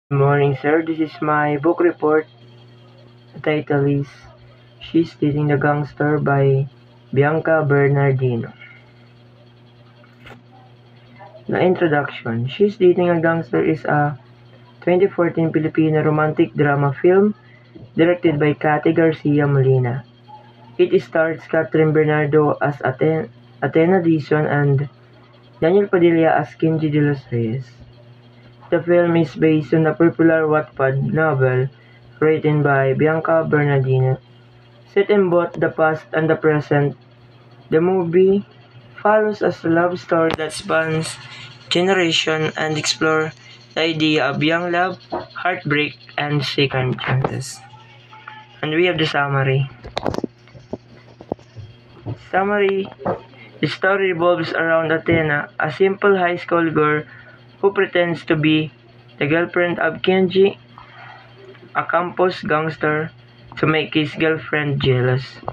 Good morning, sir. This is my book report. The title is She's Dating the Gangster by Bianca Bernardino. The introduction. She's Dating a Gangster is a 2014 Filipino romantic drama film directed by Cathy Garcia Molina. It stars Catherine Bernardo as Athena Dizon and Daniel Padilla as Kenji de los Reyes. The film is based on a popular Wattpad novel written by Bianca Bernardino. Set in both the past and the present, the movie follows a love story that spans generations and explores the idea of young love, heartbreak, and second chances. And we have the summary. The story revolves around Athena, a simple high school girl who pretends to be the girlfriend of Kenji, a campus gangster, to make his girlfriend jealous.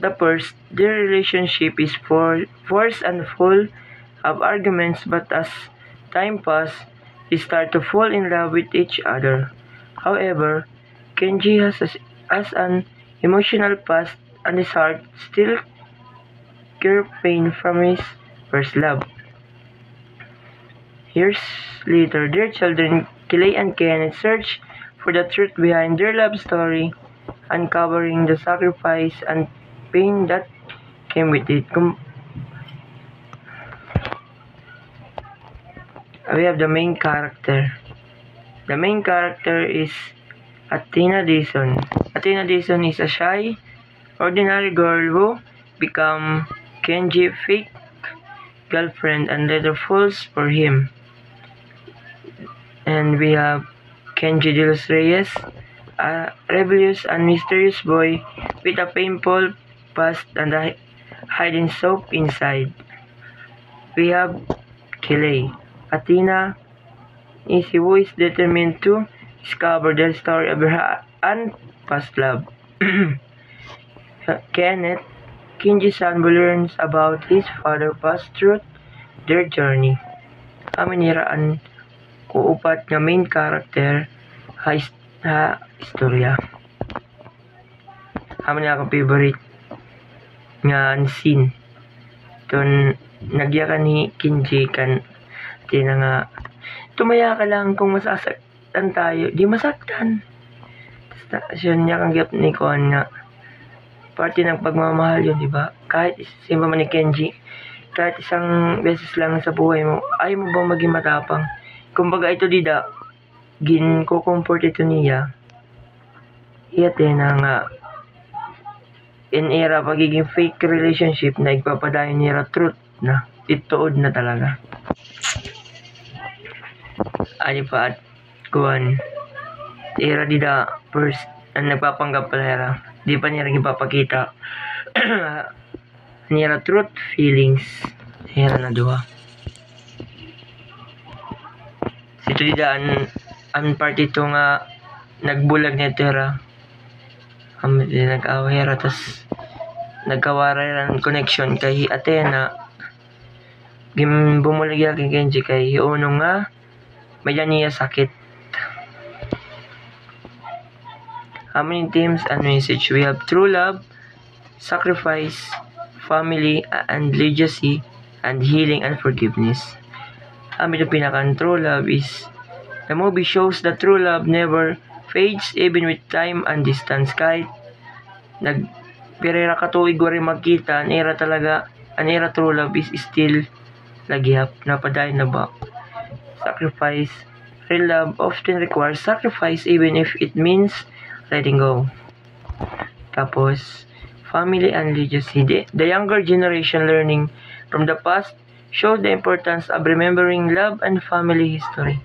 At first, their relationship is forced and full of arguments, but as time passes, they start to fall in love with each other. However, Kenji has an emotional past and his heart still carries pain from his first love. Years later, their children, Clay and Kenneth, search for the truth behind their love story, uncovering the sacrifice and pain that came with it. We have the main character. The main character is Athena Dizon. Athena Dizon is a shy, ordinary girl who becomes Kenji's fake girlfriend and later falls for him. And we have Kenji de los Reyes, a rebellious and mysterious boy with a painful past and a hiding soap inside. We have Clay. Athena who is determined to discover the story of her past love. Kenneth, Kenji's son, who learns about his father's past through their journey. Kaminiraan uupat nga main character ha istorya. Amin akong favorite nga scene. Ito nagyakan ni Kenji kan tina nga tumaya ka lang kung masasaktan tayo. Di masaktan. Siya niya kang gyap ni Kon nga parte ng pagmamahal yun, di ba? Kahit simba man ni Kenji, kahit isang beses lang sa buhay mo, ayaw mo bang maging matapang? Kumbaga ito dida, gin-comfort ito niya. Iyate na nga, in era pagiging fake relationship na igpapadayon niya truth na, ituod na talaga. Ani pa at kuwan, era dida, first, ang nagpapanggap pala era, di pa niya rin ipapakita. Niya truth, feelings, era na duha. Ito dida ang part ito nga nagbulag niya tera nag-awera tas nagkawaray ang connection kay Athena bumulag ya kay Kenji kay unong nga may niya sakit. How many themes and message? We have true love, sacrifice, family and legacy, and healing and forgiveness. Ito pinaka-true love is the movie shows that true love never fades even with time and distance. Kahit nagpirera ka tuig rin magkita, an era true love is still lagyap, napadayon na ba? Sacrifice. Real love often requires sacrifice even if it means letting go. Tapos, family and legacy. The younger generation learning from the past show the importance of remembering love and family history.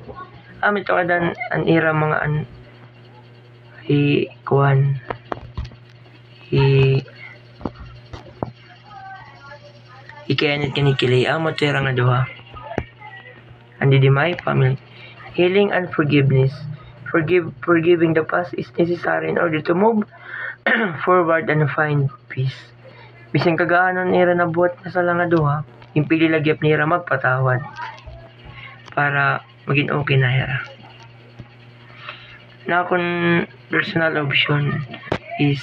Ito kadan an era mga Kenneth kanikilay tera nga duha. Andi di my family. Healing and forgiveness. Forgiving the past is necessary in order to move forward and find peace. Bisan kagaanon era na buhat na sa nga duha, yung pililagyap nira magpatawad para maging okay na era. na akong personal option is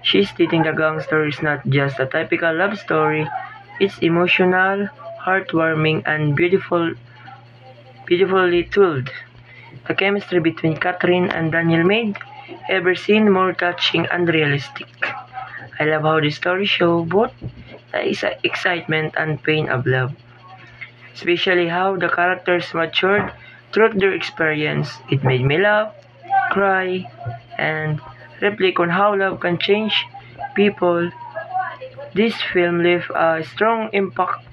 She's Dating the Gangster is not just a typical love story. It's emotional, heartwarming, and beautifully told. The chemistry between Catherine and Daniel made every scene more touching and realistic. I love how the story shows both the excitement and pain of love, especially how the characters matured through their experience. It made me laugh, cry, and reflect on how love can change people. This film left a strong impact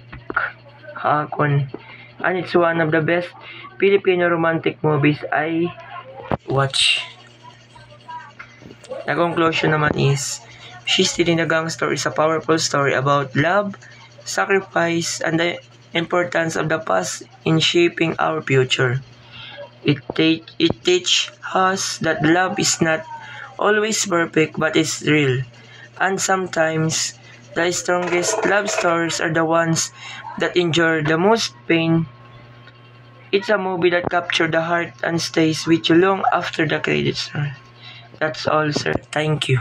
on, and it's one of the best Filipino romantic movies I watch. The conclusion naman is, She's Dating the Gangster is a powerful story about love, sacrifice, and the importance of the past in shaping our future. It teaches us that love is not always perfect but it's real. And sometimes, the strongest love stories are the ones that endure the most pain. It's a movie that captures the heart and stays with you long after the credits roll. That's all, sir. Thank you.